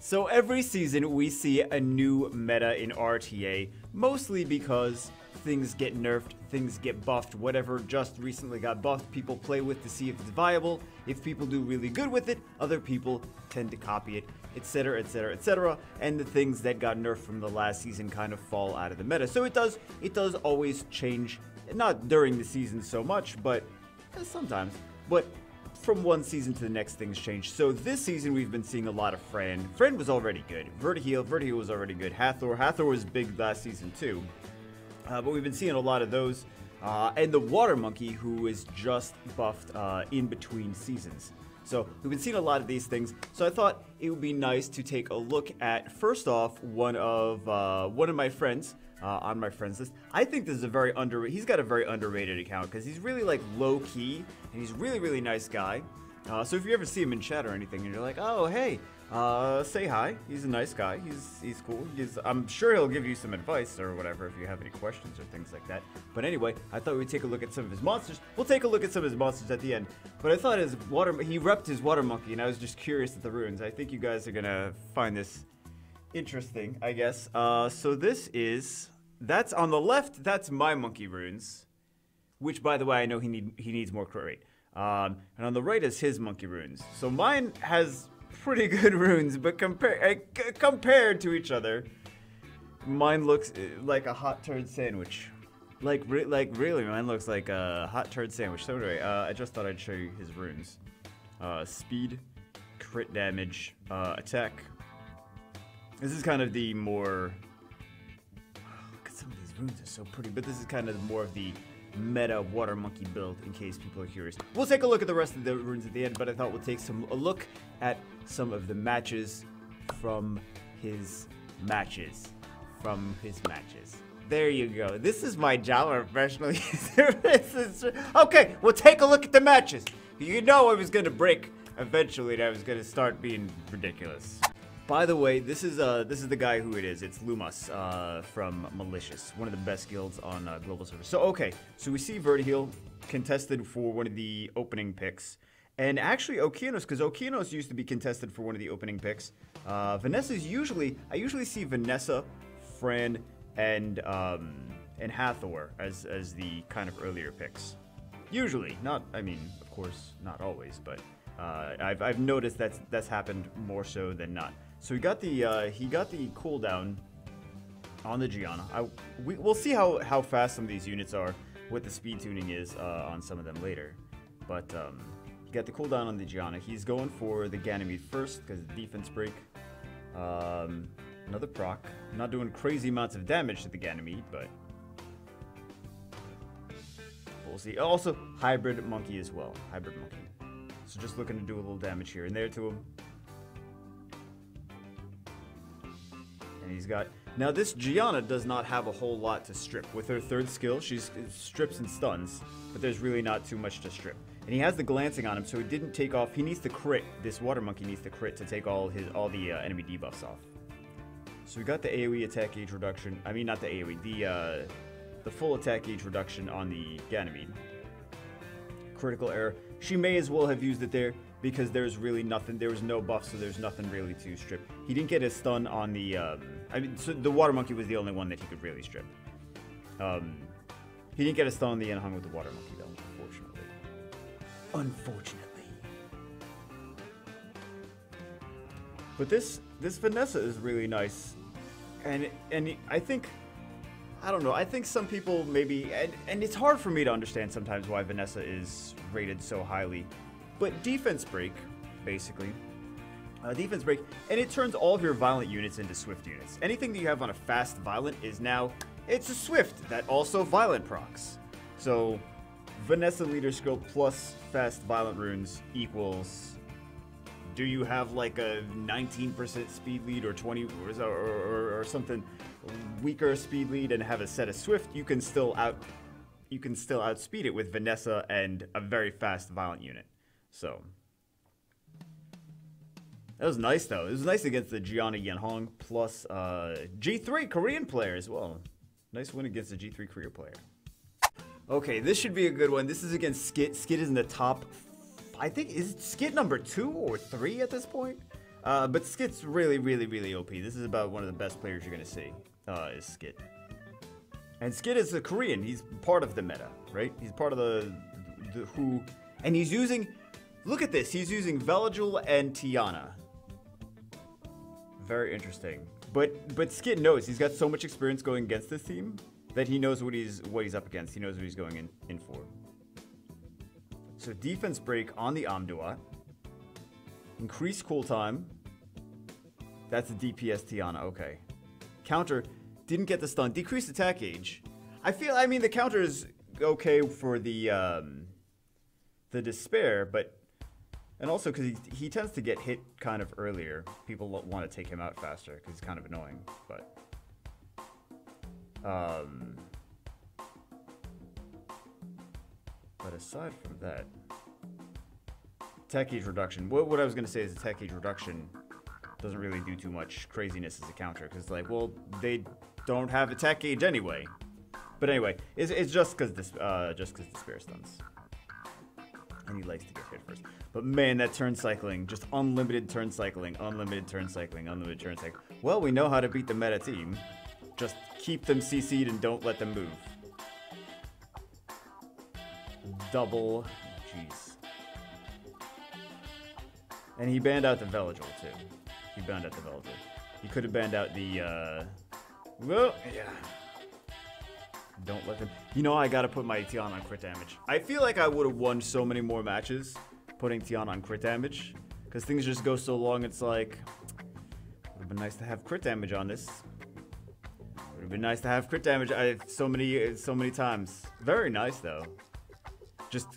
So every season we see a new meta in RTA, mostly because things get nerfed, things get buffed, whatever just recently got buffed, people play with to see if it's viable. If people do really good with it, other people tend to copy it, etc, etc, etc, and the things that got nerfed from the last season kind of fall out of the meta. So it does always change, not during the season so much, but sometimes, but from one season to the next, things change. So this season we've been seeing a lot of Fran. Fran was already good. Vertiheel was already good. Hathor was big last season too. But we've been seeing a lot of those. And the Water Monkey, who is just buffed in between seasons. So we've been seeing a lot of these things. So I thought it would be nice to take a look at, first off, one of my friends on my friends list. I think this is a very he's got a very underrated account because he's really like low key and he's really nice guy. So if you ever see him in chat or anything and you're like, oh hey, say hi. He's a nice guy. He's cool. I'm sure he'll give you some advice or whatever if you have any questions or things like that. But anyway, I thought we'd take a look at some of his monsters. We'll take a look at some of his monsters at the end. But I thought he repped his Water Monkey, and I was just curious at the runes. I think you guys are gonna find this interesting, I guess. So that's on the left. That's my monkey runes, which by the way I know he needs more crit rate. And on the right is his monkey runes. So mine has pretty good runes, but compared to each other, mine looks like a hot turd sandwich. Like really, mine looks like a hot turd sandwich. So anyway, I just thought I'd show you his runes. Speed, crit damage, attack. This is kind of the more... Look at some of these runes are so pretty, but this is kind of more of the meta Water Monkey build in case people are curious. We'll take a look at the rest of the runes at the end, but I thought we'll take a look at some of the matches from his matches. There you go. This is my Jala professional user. Okay, we'll take a look at the matches. You know I was gonna break eventually and I was gonna start being ridiculous. By the way, this is the guy who it is. It's Leumas from Malicious, one of the best guilds on global servers. So okay, so we see Vertiheel contested for one of the opening picks, and actually Okeanos, because Okeanos used to be contested for one of the opening picks. Vanessa's I usually see Vanessa, Fran, and Hathor as the kind of earlier picks. Usually, I mean, of course, not always, but I've noticed that's happened more so than not. So he got the cooldown on the Gianna. We'll see how fast some of these units are, what the speed tuning is on some of them later. But he got the cooldown on the Gianna. He's going for the Ganymede first because defense break. Another proc. Not doing crazy amounts of damage to the Ganymede, but we'll see. Also, hybrid monkey as well. Hybrid monkey. So just looking to do a little damage here and there to him. And he's got... Now this Gianna does not have a whole lot to strip. With her third skill, she strips and stuns, but there's really not too much to strip. And he has the glancing on him, so he didn't take off... He needs to crit. This Water Monkey needs to crit to take all the enemy debuffs off. So we got the AoE attack gauge reduction. I mean, not the AoE, the full attack gauge reduction on the Ganymede. Critical error. She may as well have used it there because there's really nothing. There was no buff, so there's nothing really to strip. He didn't get a stun on the. I mean, so the Water Monkey was the only one that he could really strip. He didn't get a stun on the Unhung with the Water Monkey though, unfortunately. But this Vanessa is really nice, and I think. I don't know, I think some people maybe, and it's hard for me to understand sometimes why Vanessa is rated so highly, but defense break, basically, defense break, and it turns all of your violent units into swift units. Anything that you have on a fast violent is now, it's a swift that also violent procs. So, Vanessa leader skill plus fast violent runes equals, do you have like a 19% speed lead or 20 or something weaker speed lead and have a set of swift, you can still outspeed it with Vanessa and a very fast violent unit. So that was nice though. It was nice against the Gianna Yenhong plus G3 Korean player as well. Nice win against the G3 Korea player. Okay, this should be a good one. This is against Skit. Skit is in the top, I think, is Skit number 2 or 3 at this point? But Skit's really, really, really OP. This is about one of the best players you're gonna see, is Skit. And Skit is a Korean. He's part of the meta, right? He's part of the who, and he's using, look at this, he's using Veligil and Tiana. Very interesting. But Skit knows, he's got so much experience going against this team that he knows what he's up against. He knows what he's going in for. So defense break on the Amduat. Increase cooltime. That's a DPS Tiana, okay. Counter, didn't get the stun. Decreased attack age. I mean, the counter is okay for the despair, but, and also because he tends to get hit kind of earlier. People want to take him out faster because he's kind of annoying, but. But aside from that, attack age reduction. What I was going to say is attack age reduction doesn't really do too much craziness as a counter, because, like, well, they don't have attack age anyway. But anyway, it's just because despair stuns. And he likes to get hit first. But man, that turn cycling, just unlimited turn cycling, unlimited turn cycling, unlimited turn cycling. Well, we know how to beat the meta team. Just keep them CC'd and don't let them move. Double, jeez. And he banned out the Veligil too. He banned out the Veligil. He could have banned out the, well, yeah. Don't let them. You know, I gotta put my Tiana on crit damage. I feel like I would have won so many more matches putting Tiana on crit damage, because things just go so long. It's like, would have been nice to have crit damage on this. Would have been nice to have crit damage so many times. Very nice though. Just,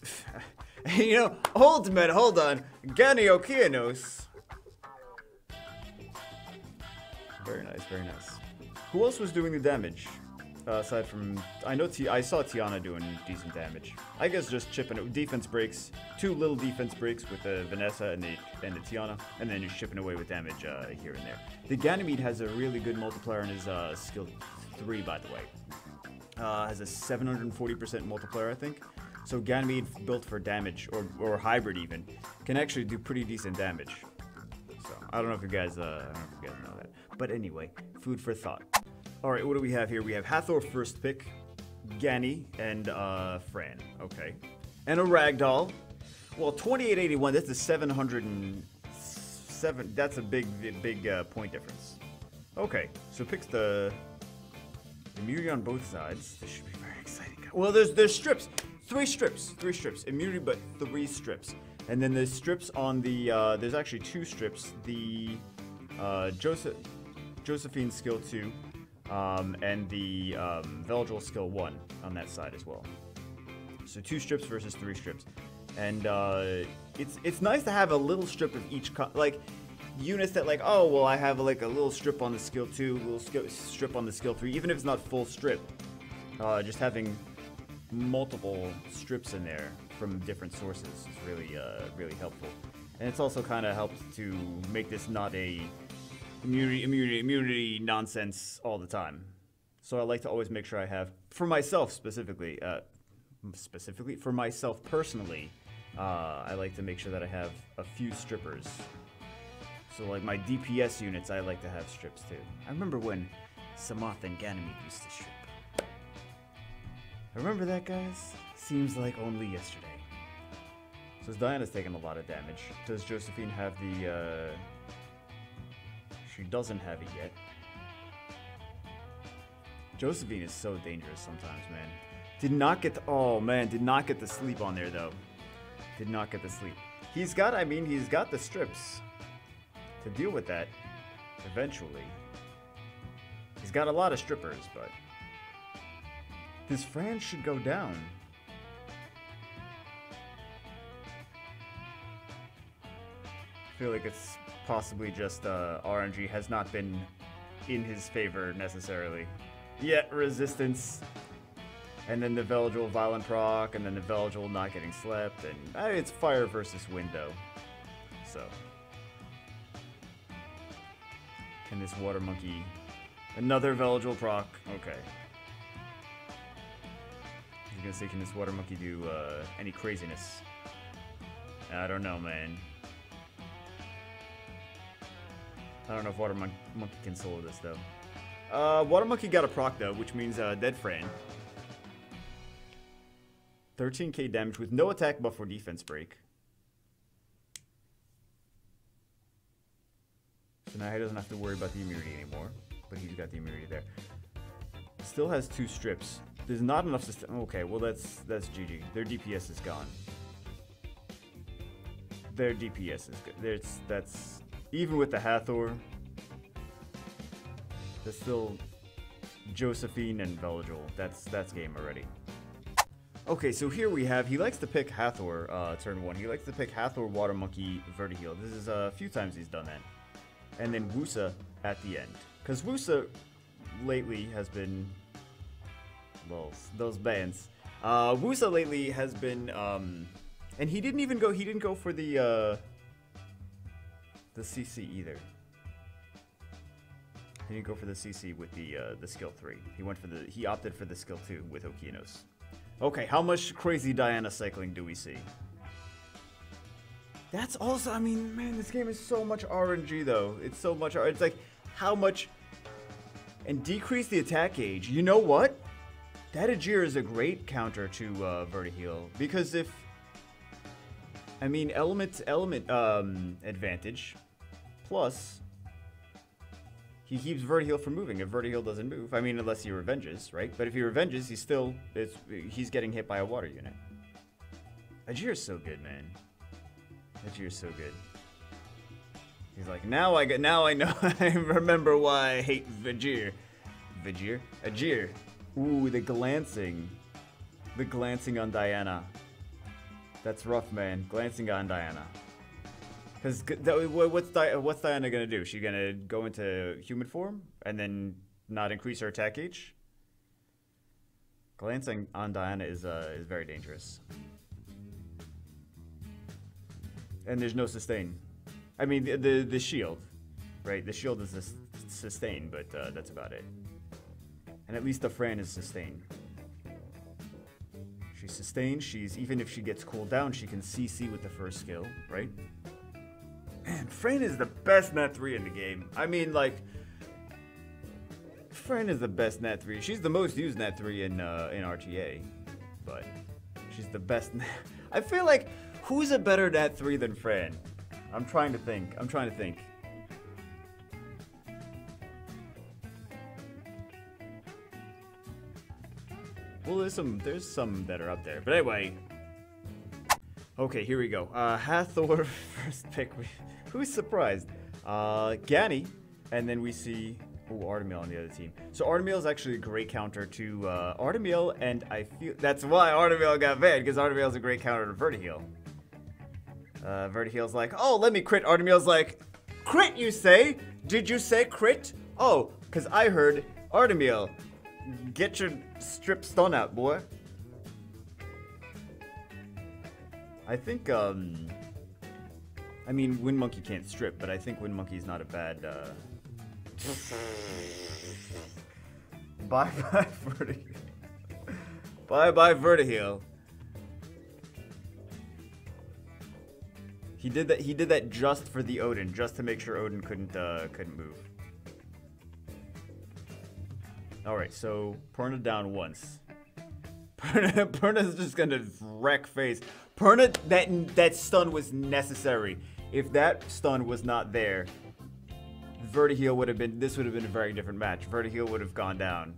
you know, ultimate. Hold on, Gani Okeanos. Very nice, very nice. Who else was doing the damage? Aside from, I saw Tiana doing decent damage. I guess just chipping it. Defense breaks, 2 little defense breaks with the Vanessa and the Tiana, and then just chipping away with damage here and there. The Ganymede has a really good multiplier in his skill 3, by the way. Has a 740% multiplier, I think. So Ganymede, built for damage, or hybrid even, can actually do pretty decent damage. So I don't know if you guys know that. But anyway, food for thought. All right, what do we have here? We have Hathor first pick, Gani, and Fran. Okay, and a Ragdoll. Well, 2881. That's a 707. That's a big point difference. Okay, so picks the immunity on both sides. This should be very exciting. Well, there's strips. 3 strips. Immunity, but 3 strips. And then there's strips on the. There's actually 2 strips. The Josephine skill 2. And the Veligil skill 1 on that side as well. So 2 strips versus 3 strips, and it's nice to have a little strip of each. Like units that, like, oh well, I have like a little strip on the skill 2, a little strip on the skill 3, even if it's not full strip. Just having multiple strips in there from different sources is really really helpful, and it's also kind of helped to make this not a immunity nonsense all the time. So I like to always make sure I have, for myself specifically for myself personally, I like to make sure that I have a few strippers. So like my DPS units, I like to have strips too. I remember when Samath and Ganymede used to strip. Remember that, guys? Seems like only yesterday. So Diana's taking a lot of damage. Does Josephine have the She doesn't have it yet. Josephine is so dangerous sometimes, man. Did not get the sleep on there though. Did not get the sleep. He's got the strips to deal with that eventually. He's got a lot of strippers, but this Fran should go down. I feel like it's possibly just RNG has not been in his favor necessarily. Yet resistance, and then the Veligil violent proc, and then the Veligil not getting slept, and it's fire versus wind though. So can this water monkey, another Veligil proc? Okay. I was gonna say, can this water monkey do any craziness? I don't know, man. I don't know if Water Monkey can solo this, though. Water Monkey got a proc, though, which means dead Fran. 13k damage with no attack buff or defense break. So now he doesn't have to worry about the immunity anymore. But he's got the immunity there. Still has 2 strips. There's not enough system. Okay, well that's GG. Their DPS is gone. Their DPS is good. That's even with the Hathor. There's still Josephine and Veligil. That's game already. Okay, so here we have, he likes to pick Hathor turn 1. He likes to pick Hathor, Water Monkey, Vertiheal. This is a few times he's done that. And then Wusa at the end. Because Wusa lately has been, well, those bans. Wusa lately has been, and he didn't go for the CC either. He didn't go for the CC with the skill 3. He opted for the skill 2 with Okeanos. Okay, how much crazy Diana cycling do we see? That's also, I mean, man, this game is so much RNG though. It's so much, it's like, how much, and decrease the attack gauge. You know what? That Ajir is a great counter to Vertiheal, because if, I mean, element advantage, plus, he keeps Vertiheal from moving if Vertiheal doesn't move. I mean, unless he revenges, right? But if he revenges, he's getting hit by a water unit. Ajir is so good, man. Ajir is so good. He's like, now I know. I remember why I hate Ajir. Ajir. Ooh, the glancing on Diana. That's rough, man. Glancing on Diana. Because what's Diana gonna do? She gonna go into human form and then not increase her attack gauge? Glancing on Diana is very dangerous. And there's no sustain. I mean the shield, right? The shield is a sustain, but that's about it. And at least the Fran is sustained. She's sustained. Even if she gets cooled down, she can CC with the first skill, right? Man, Fran is the best Nat 3 in the game. I mean, like, Fran is the best Nat 3. She's the most used Nat 3 in RTA, but she's the best. I feel like, who's a better Nat 3 than Fran? I'm trying to think. Well, there's some that are up there, but anyway. Okay, here we go. Hathor first pick. Who's surprised? Gani, and then we see Artemiel on the other team. So Artemiel is actually a great counter to Artemiel, and I feel that's why Artemiel got banned, because Artemiel is a great counter to Vertiheal. Vertiheal's like, oh, let me crit. Artemiel's like, crit, you say? Did you say crit? Oh, because I heard Artemiel. Get your strip stun out, boy. I think, I mean, Wind Monkey can't strip, but I think Wind Monkey's not a bad, Bye-bye, Vertiheal. Bye-bye, Vertiheal. He did that just for the Odin, just to make sure Odin couldn't move. Alright, so Perna down once. Perna's just gonna wreck face. Perna, that stun was necessary. If that stun was not there, Vertiheal would have been, this would have been a very different match. Vertiheal would have gone down.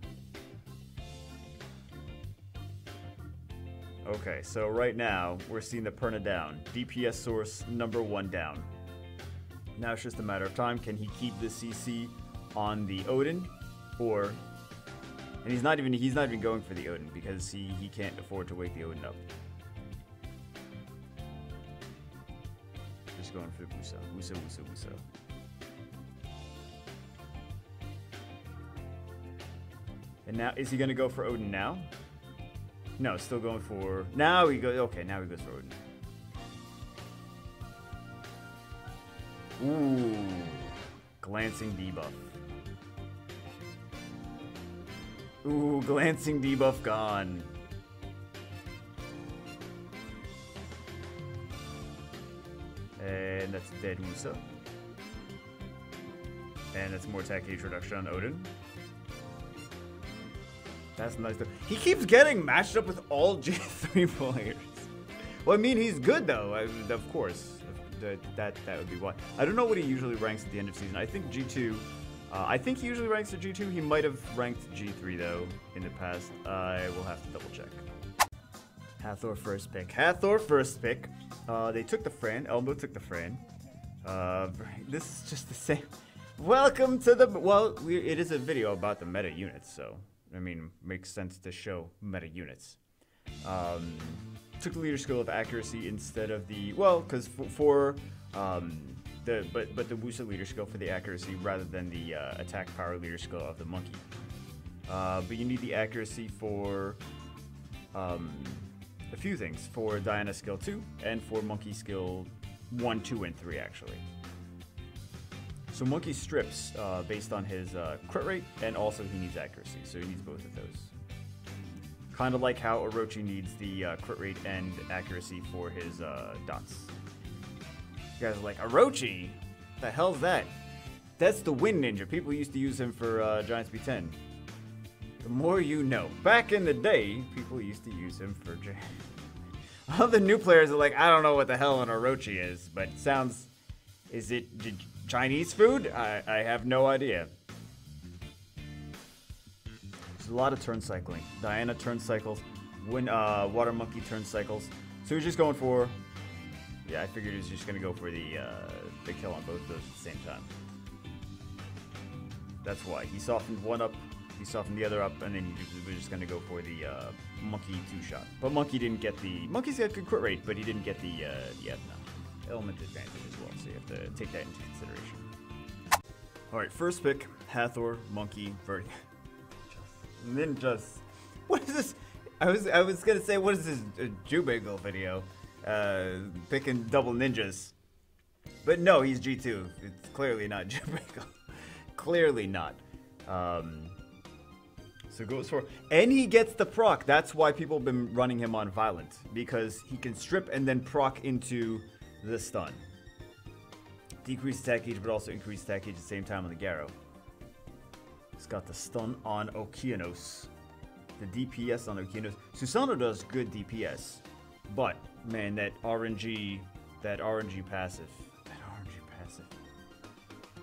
Okay, so right now, we're seeing the Perna down. DPS source number 1 down. Now it's just a matter of time. Can he keep the CC on the Odin? Or, and he's not even going for the Odin because he can't afford to wake the Odin up. Just going for the Wusa. And now, is he gonna go for Odin now? No, still going for, now he goes, okay, now he goes for Odin. Ooh, glancing debuff. Ooh, glancing debuff gone. And that's dead Wusa. And it's more attack gauge reduction on Odin. That's nice though. He keeps getting matched up with all G3 players. Well, I mean, he's good though, of course. That would be why. I don't know what he usually ranks at the end of season. I think G2. I think he usually ranks at G2. He might have ranked G3 though in the past. I will have to double check. Hathor first pick. Hathor first pick. They took the Fran. Elmo took the Fran. This is just the same. Welcome to the. Well, it is a video about the meta units, so I mean, makes sense to show meta units. Took the leader skill of accuracy instead of the because for the Wusa leader skill for the accuracy rather than the attack power leader skill of the monkey. But you need the accuracy for a few things, for Diana skill 2 and for monkey skill 1, 2, and 3 actually. So monkey strips based on his crit rate, and also he needs accuracy, so he needs both of those. Kind of like how Orochi needs the crit rate and accuracy for his dots. You guys are like, Orochi? The hell's that? That's the Wind Ninja. People used to use him for Giant Speed 10. The more you know. Back in the day, people used to use him for all the new players are like, I don't know what the hell an Orochi is, but it sounds... Is it Chinese food? I have no idea. There's a lot of turn cycling. Diana turn cycles. Water Monkey turn cycles. So he's just going for... Yeah, I figured he was just going to go for the kill on both of those at the same time. That's why. He softened one up, he softened the other up, and then he was just going to go for the Monkey 2-shot. But Monkey didn't get the... Monkey's got good crit rate, but he didn't get the element advantage as well, so you have to take that into consideration. Alright, first pick, Hathor, Monkey, Vert... Ninjas. What is this? I was gonna say, what is this Jubagle video? Picking double ninjas. But no, he's G2. It's clearly not Jubagle. Clearly not. So goes for... And he gets the proc. That's why people have been running him on Violent. Because he can strip and then proc into the stun. Decrease attack gauge, but also increase attack gauge at the same time on the Garo. He's got the stun on Okeanos. The DPS on Okeanos. Susanoo does good DPS. But, man, that RNG passive.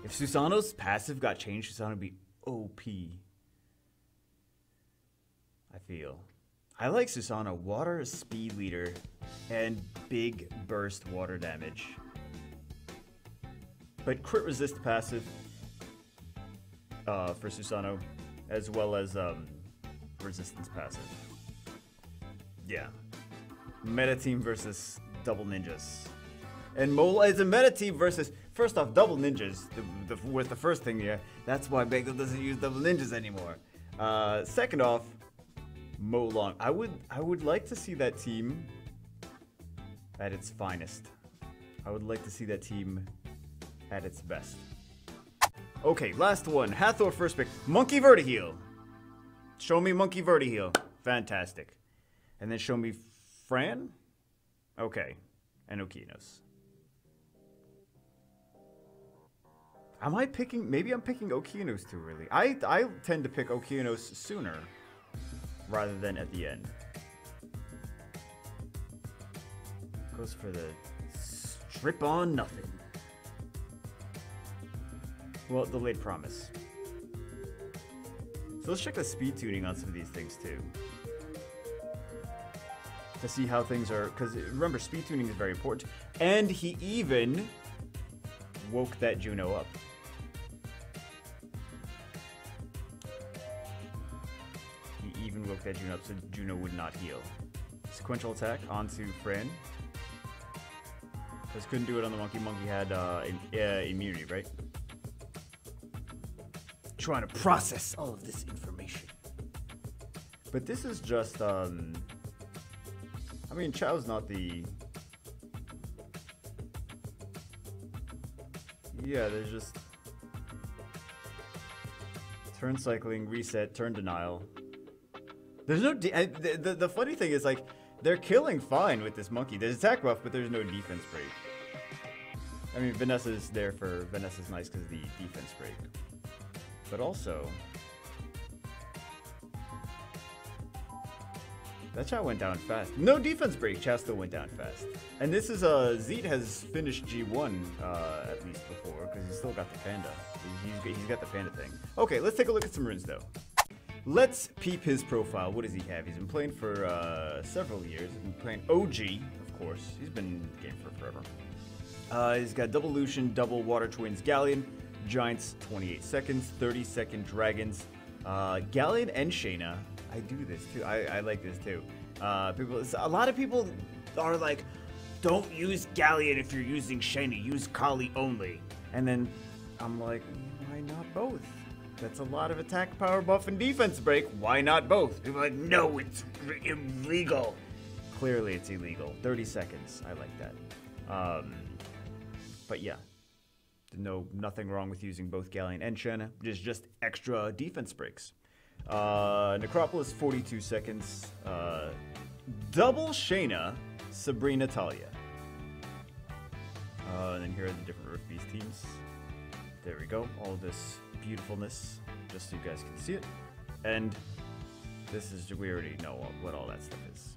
If Susanoo's passive got changed, Susanoo would be OP. I feel. I like Susanoo. Water speed leader and big burst water damage. But crit resist passive for Susanoo, as well as resistance passive. Yeah. Meta team versus double ninjas. And Mola is a meta team versus, first off, double ninjas was the first thing here. That's why Bagel doesn't use double ninjas anymore. Second off, Molong. I would like to see that team at its finest. I would like to see that team at its best. Okay, last one. Hathor first pick. Monkey Vertiheel. Show me Monkey Vertiheel. Fantastic. And then show me Fran? Okay. And Okeanos. Am I picking... Maybe I'm picking Okeanos too early. I tend to pick Okeanos sooner rather than at the end. Goes for the strip on nothing. Well, delayed promise. So let's check the speed tuning on some of these things too. To see how things are, because remember, speed tuning is very important. And he even woke that Juno up. He even woke that Juno up so Juno would not heal. Sequential attack onto Fran. Because couldn't do it on the monkey. Monkey had immunity, right? Trying to process all of this information. But this is just, I mean, Chao's not the... Yeah, there's just... Turn cycling, reset, turn denial. There's no... The funny thing is, like, they're killing fine with this monkey. There's attack buff, but there's no defense break. I mean, Vanessa's there for... Vanessa's nice because of the defense break. But also... That chat went down fast. No defense break, chat still went down fast. And this is, Zeet has finished G1, at least before, because he's still got the panda. He's got the panda thing. Okay, let's take a look at some runes, though. Let's peep his profile. What does he have? He's been playing for, several years. He's been playing OG, of course. He's been in the game for forever. He's got double Lucian, double Water Twins Galleon, Giants 28 seconds, 30-second Dragons, Galleon and Shayna. I do this too. I like this too. A lot of people are like, don't use Galleon if you're using Shayna. Use Kali only. And then I'm like, why not both? That's a lot of attack, power buff, and defense break. Why not both? People are like, no, it's illegal. Clearly, it's illegal. 30 seconds. I like that. But yeah, nothing wrong with using both Galleon and Shayna. Just extra defense breaks. Necropolis 42 seconds. Double Shayna, Sabrina Talia. And then here are the different Earth Beast teams. There we go. All this beautifulness, just so you guys can see it. And this is, we already know what all that stuff is.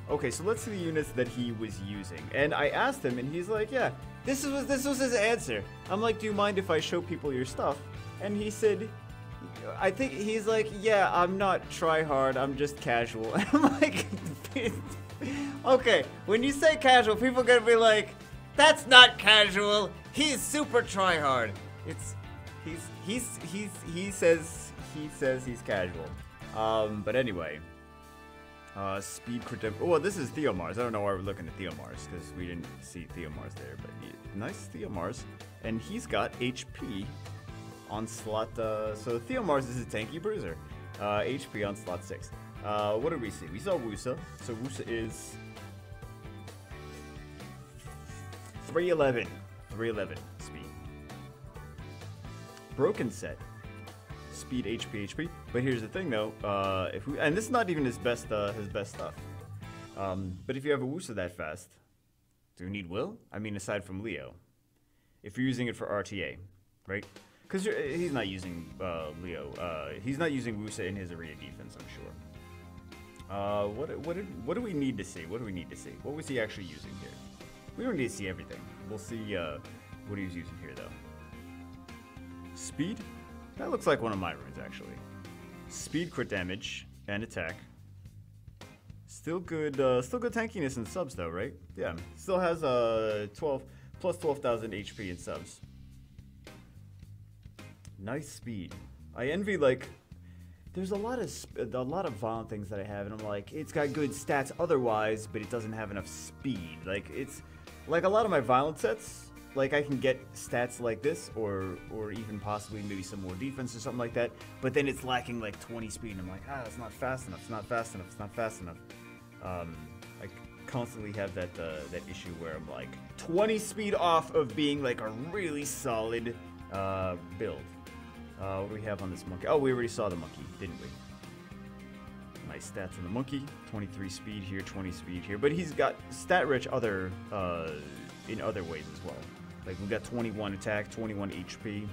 Okay, so let's see the units that he was using. And I asked him, and he's like, yeah, this was his answer. I'm like, do you mind if I show people your stuff? And he said, I think he's like, yeah, I'm not try hard, I'm just casual. And I'm like, okay, when you say casual, people are gonna be like, that's not casual. He's super try hard. He says he's casual. But anyway, speed crit. Oh, this is Theo Mars. I don't know why we're looking at Theo Mars because we didn't see Theo Mars there, but nice Theo Mars, and he's got HP. On slot, so Theo Mars is a tanky bruiser. HP on slot 6. What did we see? We saw Wusa. So Wusa is 311. 311 speed. Broken set. Speed, HP. But here's the thing though, and this is not even his best stuff. But if you have a Wusa that fast, do you need Will? I mean, aside from Leo. If you're using it for RTA, right? Because he's not using Leo. He's not using Wusa in his arena defense, I'm sure. What do we need to see? What do we need to see? What was he actually using here? We don't need to see everything. We'll see what he was using here, though. Speed? That looks like one of my runes, actually. Speed, crit damage, and attack. Still good tankiness in subs, though, right? Yeah. Still has plus 12,000 HP in subs. Nice speed. I envy, like, there's a lot of violent things that I have, and I'm like, it's got good stats otherwise, but it doesn't have enough speed. Like, it's like a lot of my violent sets, like I can get stats like this, or even possibly maybe some more defense or something like that, but then it's lacking like 20 speed, and I'm like, it's not fast enough, it's not fast enough, it's not fast enough. I constantly have that issue where I'm like 20 speed off of being like a really solid build. What do we have on this monkey? Oh, we already saw the monkey, didn't we? Nice stats on the monkey. 23 speed here, 20 speed here. But he's got stat-rich in other ways as well. Like, we've got 21 attack, 21 HP.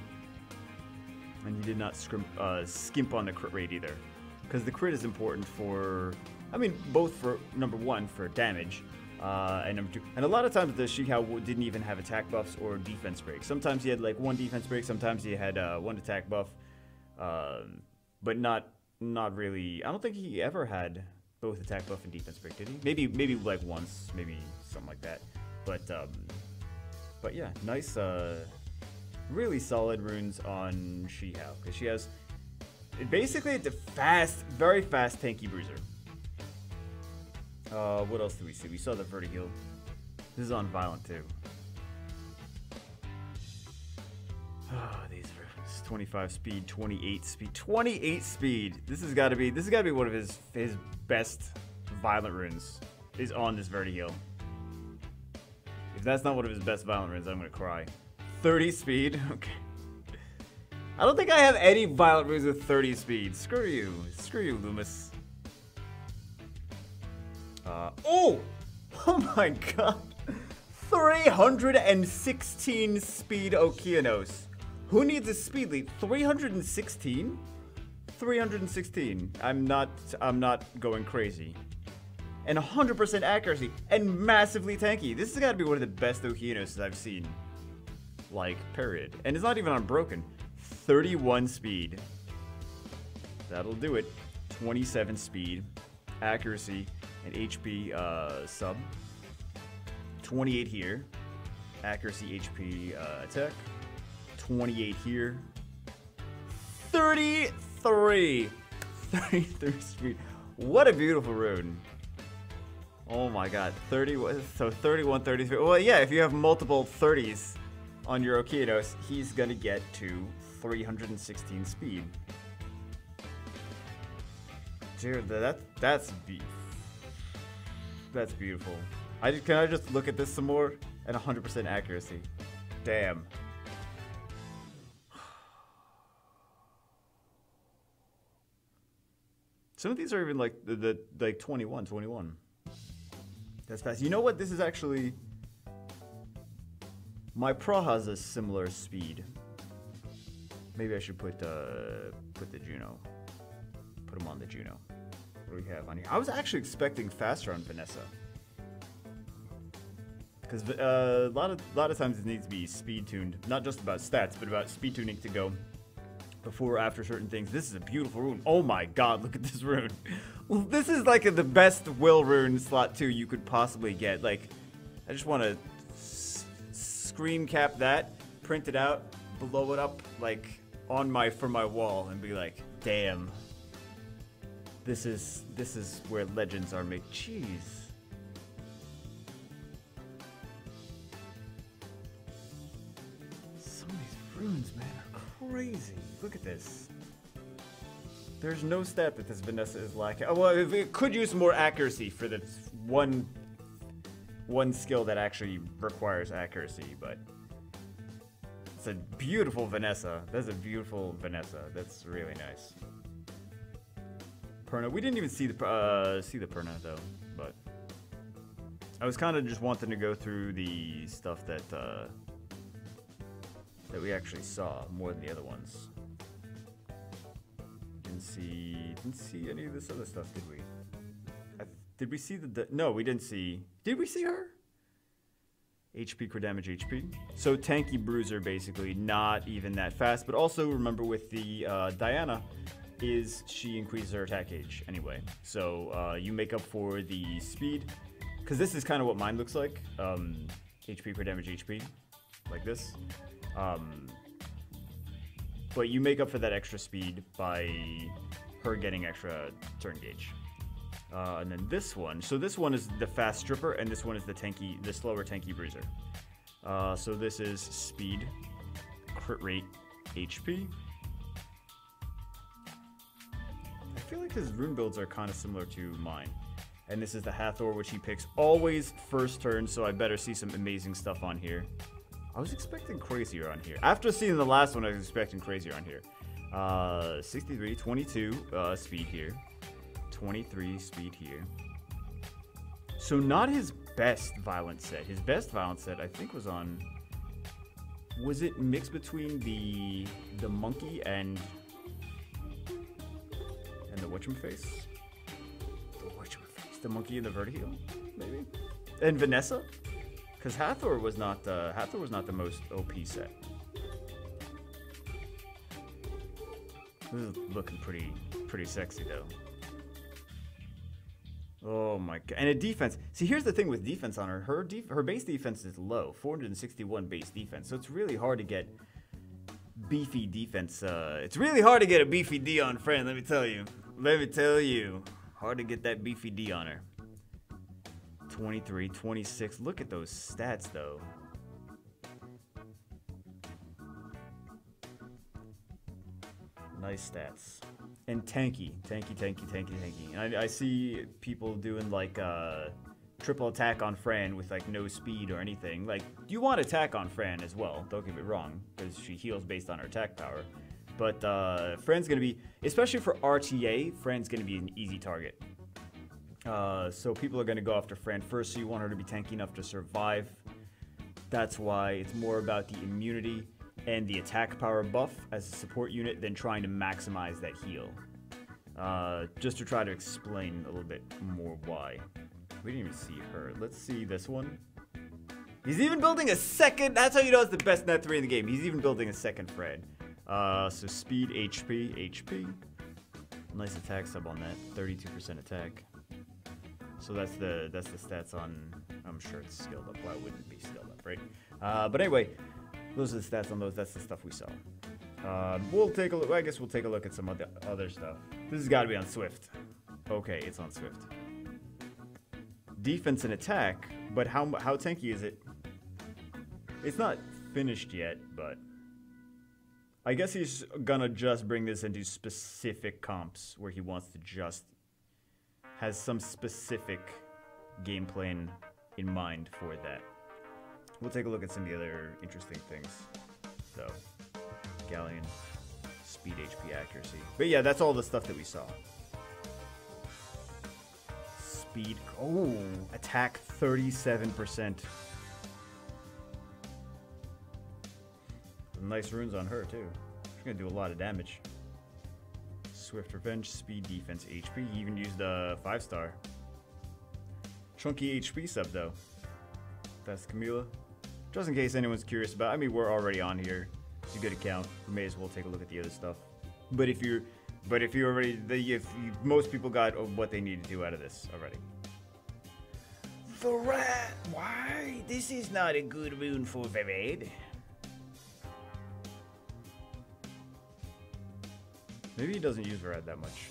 And he did not skimp on the crit rate either. Because the crit is important for... I mean, both for, number one, for damage. And number two, and a lot of times the Shihao didn't even have attack buffs or defense breaks. Sometimes he had like one defense break, sometimes he had one attack buff, but not really. I don't think he ever had both attack buff and defense break, did he? Maybe like once, maybe something like that. But yeah, nice, really solid runes on Shihao because she has basically it's a very fast tanky bruiser. What else do we see? We saw the Vertiheal. This is on Violent too. These are 25 speed, 28 speed, 28 speed. This has got to be one of his best Violent runes. Is on this Vertiheal. If that's not one of his best Violent runes, I'm gonna cry. 30 speed. Okay. I don't think I have any Violent runes with 30 speed. Screw you, Leumas. Oh my god. 316 speed Okeanos. Who needs a speed lead? 316? 316. I'm not going crazy. And 100% accuracy and massively tanky. This has got to be one of the best Okeanos I've seen. Like, period. And it's not even unbroken. 31 speed. That'll do it. 27 speed, accuracy, and HP sub. 28 here. Accuracy, HP, attack. 28 here. 33. 33 speed. What a beautiful rune. Oh my god. 30. So 31, 33. Well, yeah, if you have multiple 30s on your Okeanos, he's gonna get to 316 speed. Dude, that's beautiful. Can I just look at this some more? At 100% accuracy. Damn. Some of these are even like like 21. That's fast. You know what? This is actually my Pro has a similar speed. Maybe I should put the Juno. Put him on the Juno. What do we have on here? I was actually expecting faster on Vanessa. Because a lot of times it needs to be speed tuned, not just about stats, but about speed tuning to go before or after certain things. This is a beautiful rune. Oh my god, look at this rune. This is like the best will rune slot 2 you could possibly get. Like, I just want to screen cap that, print it out, blow it up like on for my wall, and be like, damn. This is where legends are made. Jeez. Some of these runes, man, are crazy. Look at this. There's no stat that this Vanessa is lacking. Oh, well, it could use more accuracy for the one skill that actually requires accuracy, but it's a beautiful Vanessa. That's a beautiful Vanessa. That's really nice. Perna. We didn't even see the Perna though, but I was kind of just wanting to go through the stuff that we actually saw more than the other ones. Didn't see any of this other stuff, did we? Did we see no, we didn't see. Did we see her? HP, crit damage, HP. So tanky bruiser, basically, not even that fast. But also remember with the Diana, she increases her attack gauge anyway. So you make up for the speed, because this is kind of what mine looks like. HP, crit damage, HP, like this. But you make up for that extra speed by her getting extra turn gauge. And then this one. So this one is the fast stripper, and this one is the slower tanky bruiser. So this is speed, crit rate, HP. I feel like his rune builds are kind of similar to mine. And this is the Hathor, which he picks always first turn, so I better see some amazing stuff on here. I was expecting crazier on here. After seeing the last one, I was expecting crazier on here. 63, 22 speed here. 23 speed here. So not his best violent set. His best violent set, I think, was on... Was it mixed between the monkey and the whatchamface? The whatchamface. The monkey and the vertigo, maybe? And Vanessa? Because Hathor was not the most OP set. This is looking pretty sexy though. Oh my god! And a defense. See, here's the thing with defense on her. Her base defense is low, 461 base defense. So it's really hard to get beefy defense. It's really hard to get a beefy D on friend. Let me tell you. Hard to get that beefy D on her. 23, 26. Look at those stats, though. Nice stats. And tanky. And I see people doing, like, triple attack on Fran with, like, no speed or anything. Like, you want attack on Fran as well. Don't get me wrong, because she heals based on her attack power. But Fran's going to be, especially for RTA, Fran's going to be an easy target. So people are going to go after Fran first, so you want her to be tanky enough to survive That's why it's more about the immunity and the attack power buff as a support unit than trying to maximize that heal. Just to try to explain a little bit more why. We didn't even see her. Let's see this one. He's even building a second. That's how you know it's the best net 3 in the game. He's even building a second Fred. So speed, HP. Nice attack sub on that. 32% attack. So that's the stats on. I'm sure it's scaled up. Why wouldn't it be scaled up, right? But anyway, those are the stats on those. That's the stuff we saw. We'll take a look. I guess we'll take a look at some other stuff. This has got to be on Swift. Okay, it's on Swift. Defense and attack, but how tanky is it? It's not finished yet, but I guess he's gonna just bring this into specific comps where he wants to just has some specific game plan in mind for that. We'll take a look at some of the other interesting things. So, Galleon, speed, HP, accuracy. But yeah, that's all the stuff that we saw. Speed, oh, attack 37%. Nice runes on her too. She's gonna do a lot of damage. Swift Revenge, speed, defense, HP. He even used a 5-star. Chunky HP sub though. That's Camila. Just in case anyone's curious about, I mean, we're already on here. It's a good account. We may as well take a look at the other stuff. But if you most people got what they need to do out of this already. Varad, why? This is not a good rune for Varad. Maybe he doesn't use Varad that much.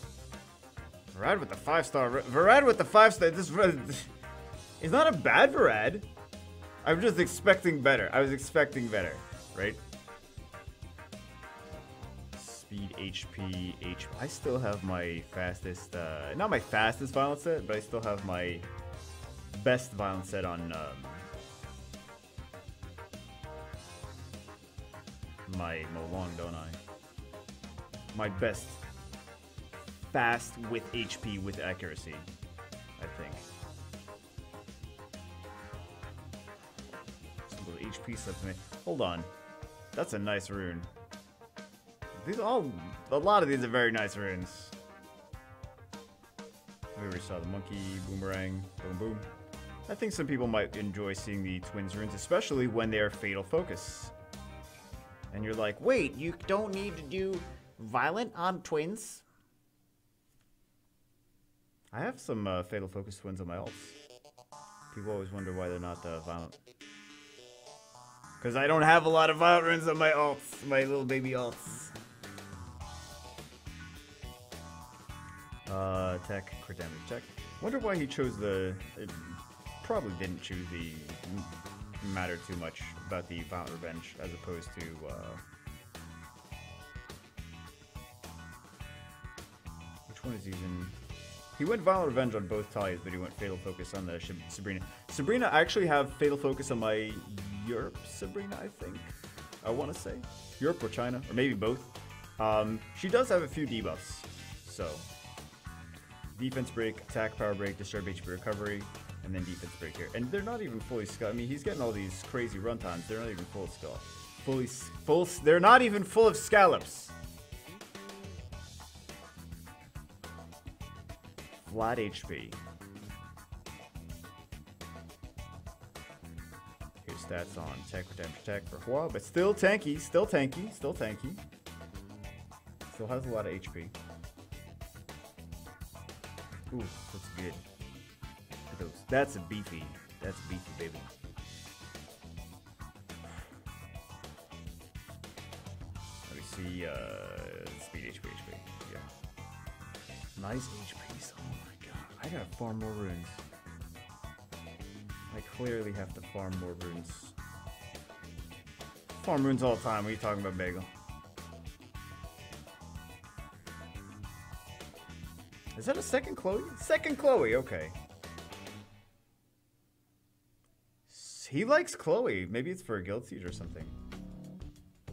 Varad with the 5-star. Varad with the 5-star. This is not a bad Varad. I'm just expecting better. I was expecting better, right? Speed, HP. I still have my fastest, not my fastest violence set, but I still have my best violence set on my Molong, don't I? My best fast with HP with accuracy, I think. Some little HP stuff to me. Hold on. That's a nice rune. A lot of these are very nice runes. We already saw the monkey, boomerang, boom boom. I think some people might enjoy seeing the twins runes, especially when they're fatal focus. And you're like, wait, you don't need to do violent on twins? I have some fatal focus twins on my ults. People always wonder why they're not violent. Because I don't have a lot of violent runes on my ults, my little baby ults. Attack, crit damage, check. Wonder why he chose the... probably didn't choose the... matter too much about the Violent Revenge as opposed to... which one is he in? He went Violent Revenge on both Talias, but he went Fatal Focus on the Sabrina. Sabrina, I actually have Fatal Focus on my Europe Sabrina, I think. I want to say. Europe or China, or maybe both. She does have a few debuffs, so... Defense break, attack power break, disturb HP recovery, and then defense break here. And they're not even fully skull. I mean, he's getting all these crazy runtimes. They're not even full skull. They're not even full of scallops. Flat HP. Here's stats on tech, damage, attack for a while, but still tanky, still tanky, still tanky. Still has a lot of HP. Ooh, that's good. That's a beefy. That's a beefy, baby. Let me see, speed, HP. Yeah. Nice HPs. Oh my god. I gotta farm more runes. I clearly have to farm more runes. Farm runes all the time. What are you talking about, Bagel? Is that a second Chloe? Second Chloe, okay. He likes Chloe. Maybe it's for a guild siege or something.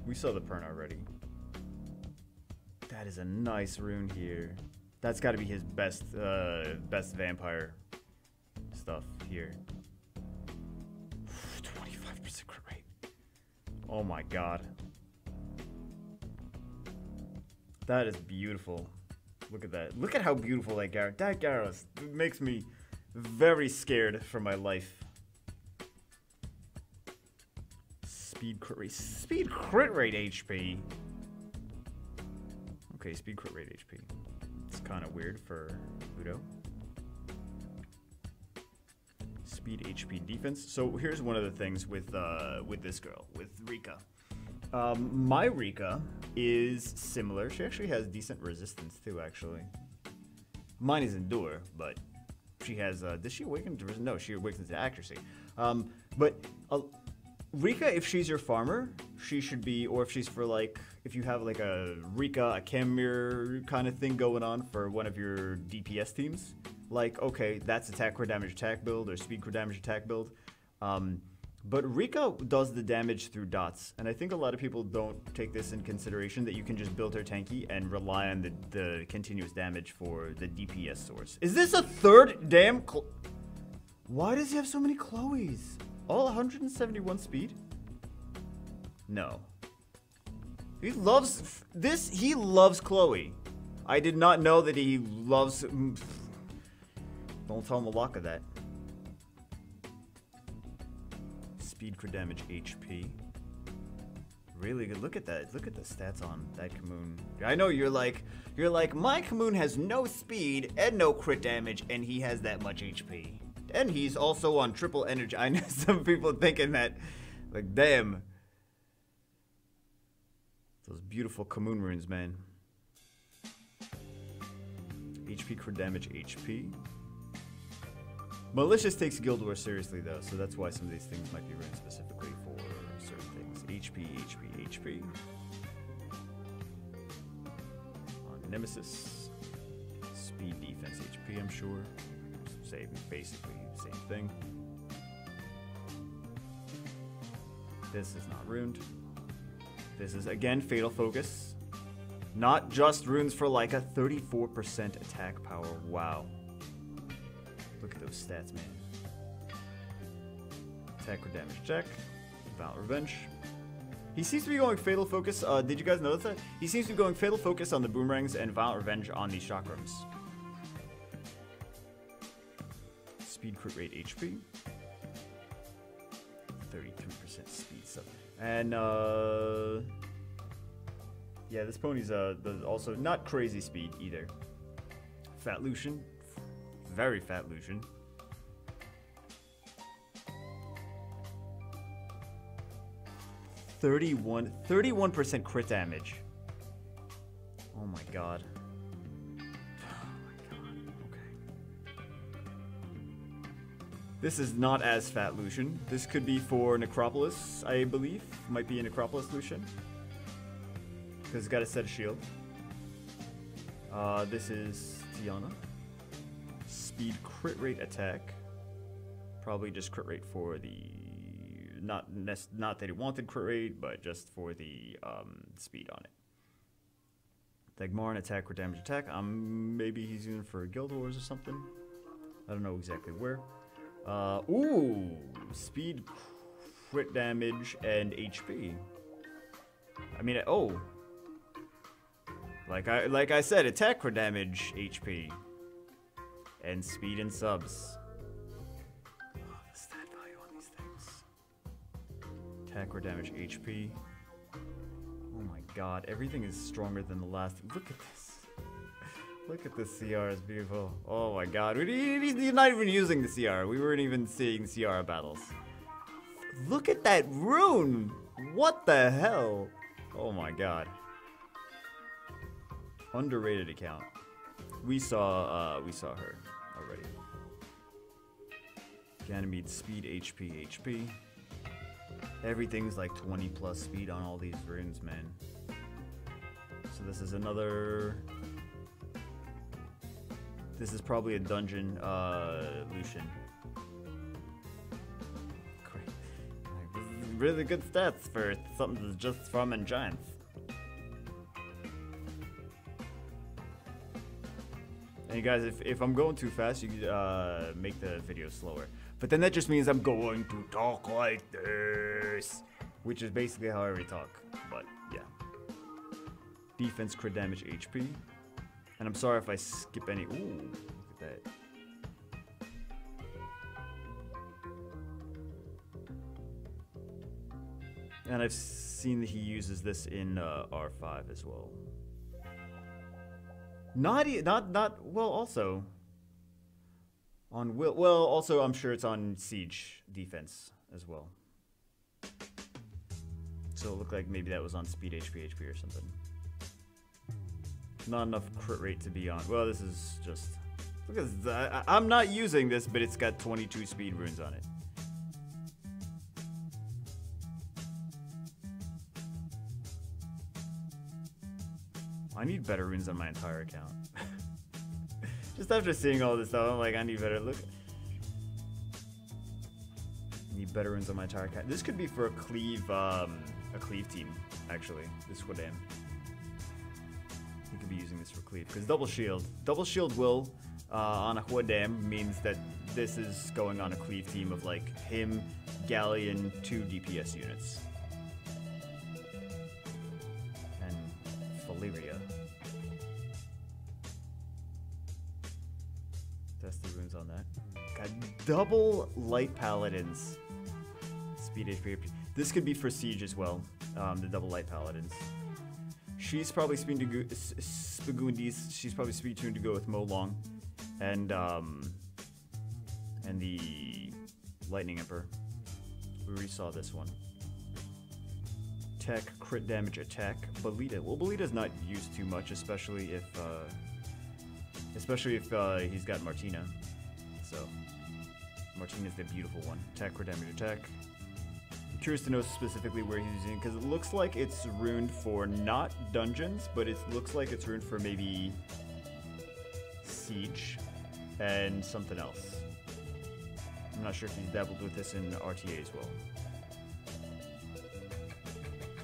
We saw the Pern already. That is a nice rune here. That's got to be his best vampire stuff here. 25% crit Oh my god. That is beautiful. Look at that. Look at how beautiful that Gyarados makes me very scared for my life. Speed crit rate. Speed crit rate HP. Okay, speed crit rate HP. It's kind of weird for Udo. Speed HP defense. So here's one of the things with this girl, with Rika. My Rika is similar. She actually has decent resistance too, actually. Mine is Endure, but she has, does she awaken to resistance? No, she awakens to accuracy. But Rika, if she's your farmer, she should be, or if she's for like, if you have like a Rika, a Chem Mirror kind of thing going on for one of your DPS teams, like, okay, that's attack crit damage attack build or speed crit damage attack build. But Rika does the damage through dots, and I think a lot of people don't take this in consideration, that you can just build her tanky and rely on the continuous damage for the DPS source. Is this a third damn Why does he have so many Chloes? All 171 speed? No. He loves this. He loves Chloe. I did not know that he loves. Don't tell him a lot of that. Speed crit damage HP. Really good. Look at that. Look at the stats on that Kamoon. I know you're like, my Kamoon has no speed and no crit damage, and he has that much HP. And he's also on triple energy. I know some people thinking that, like, damn. Those beautiful Kamoon runes, man. HP crit damage HP. Malicious takes Guild Wars seriously, though, so that's why some of these things might be written specifically for certain things. HP, HP, HP. On Nemesis. Speed defense HP, I'm sure. Same, basically same thing. This is not ruined. This is, again, Fatal Focus. Not just runes for like a 34% attack power. Wow. Look at those stats, man. Attack with damage check. Violent Revenge. He seems to be going Fatal Focus. Did you guys notice that? He seems to be going Fatal Focus on the Boomerangs and Violent Revenge on the Chakrams. Speed crit rate HP. 33% speed sub. And yeah, this pony's also not crazy speed either. Fat Lucian. Very fat Lucian. Thirty-one percent crit damage. Oh my god. This is not as fat Lucian. This could be for Necropolis, I believe. Might be a Necropolis Lucian. Because it's got a set of shield. This is Tiana. Speed crit rate attack. Probably just crit rate for the... Not that he wanted crit rate, but just for the speed on it. Dagmar and attack crit damage attack. Maybe he's using for Guild Wars or something. I don't know exactly where. Ooh, speed, crit damage, and HP. I mean, oh, like I said, attack crit damage, HP, and speed and subs. Oh, the stat value on these things. Attack crit damage, HP. Oh my god, everything is stronger than the last. Look at this. Look at this CR, it's beautiful. Oh my god, he's not even using the CR. We weren't even seeing CR battles. Look at that rune! What the hell? Oh my god. Underrated account. We saw her already. Ganymede speed, HP. Everything's like 20 plus speed on all these runes, man. So this is another... This is probably a dungeon Lucian. Great. Really good stats for something that's just from Giants. And you guys, if I'm going too fast, you could make the video slower. But then that just means I'm going to talk like this. which is basically how I already talk, but yeah. Defense, crit damage, HP. And I'm sorry if I skip any. Ooh, look at that. And I've seen that he uses this in R5 as well. Well, also on well, also I'm sure it's on Siege defense as well. So it looked like maybe that was on speed HP or something. Not enough crit rate to be on. Well, this is just, look at this. I'm not using this, but it's got 22 speed runes on it. I need better runes on my entire account. Just after seeing all this stuff, I'm like, I need better. Look. I need better runes on my entire account. This could be for a cleave team, actually. This would am. You could be using this for cleave because double shield will on a Huadam means that this is going on a cleave team of like him, Galleon, 2 DPS units. Valyria. Test the runes on that. Got double light paladins. Speed HP. This could be for Siege as well. The double light paladins. She's probably Spagundis. She's probably speed tuned to go with Molong, and the Lightning Emperor. We already saw this one. Tech, crit damage, attack. Belita. Well, Belita's not used too much, especially if he's got Martina. So Martina's the beautiful one. Attack, crit damage, attack. I'm curious to know specifically where he's using, because it looks like it's runed for not dungeons, but it looks like it's runed for maybe Siege and something else. I'm not sure if he's dabbled with this in RTA as well.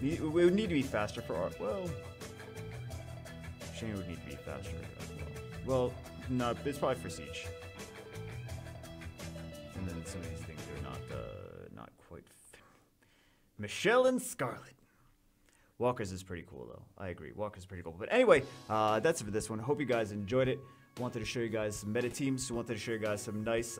It would need to be faster for art. Well, Shane would need to be faster as well. Well, no, it's probably for Siege. And then some of these things are not quite. Michelle and Scarlet. Walker's is pretty cool though. I agree. Walker's pretty cool. But anyway, that's it for this one. Hope you guys enjoyed it. Wanted to show you guys some meta teams. Wanted to show you guys some nice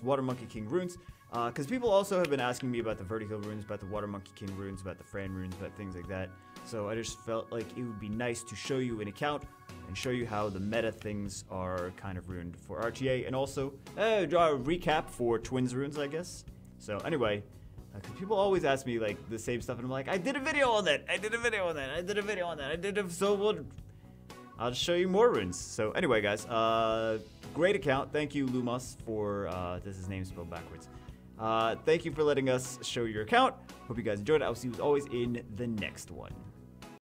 Water Monkey King runes. Because people also have been asking me about the Vertical runes, about the Water Monkey King runes, about the Fran runes, about things like that. So I just felt like it would be nice to show you an account and show you how the meta things are kind of ruined for RTA, and also draw a recap for Twins runes, I guess. So anyway, because people always ask me like the same stuff, and I'm like, I did a video on that. So I'll just show you more runes. So anyway, guys, great account. Thank you, Leumas, for this is name spelled backwards. Thank you for letting us show your account. Hope you guys enjoyed it. I'll see you as always in the next one.